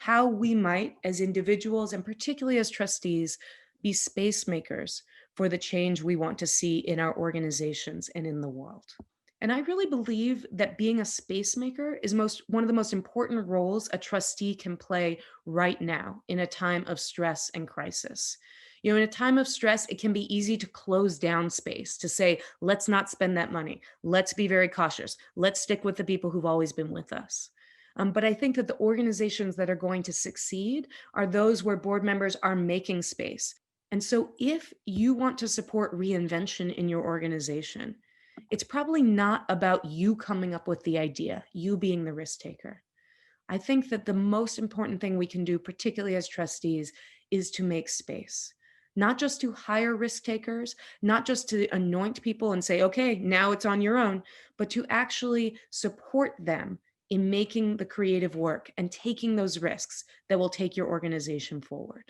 how we might, as individuals and particularly as trustees, be space makers for the change we want to see in our organizations and in the world. And I really believe that being a space maker is one of the most important roles a trustee can play right now in a time of stress and crisis. In a time of stress, it can be easy to close down space, to say, let's not spend that money. Let's be very cautious. Let's stick with the people who've always been with us. But I think that the organizations that are going to succeed are those where board members are making space. And so if you want to support reinvention in your organization, it's probably not about you coming up with the idea, you being the risk taker. I think that the most important thing we can do, particularly as trustees, is to make space. Not just to hire risk takers, not just to anoint people and say, okay, now it's on your own, but to actually support them in making the creative work and taking those risks that will take your organization forward.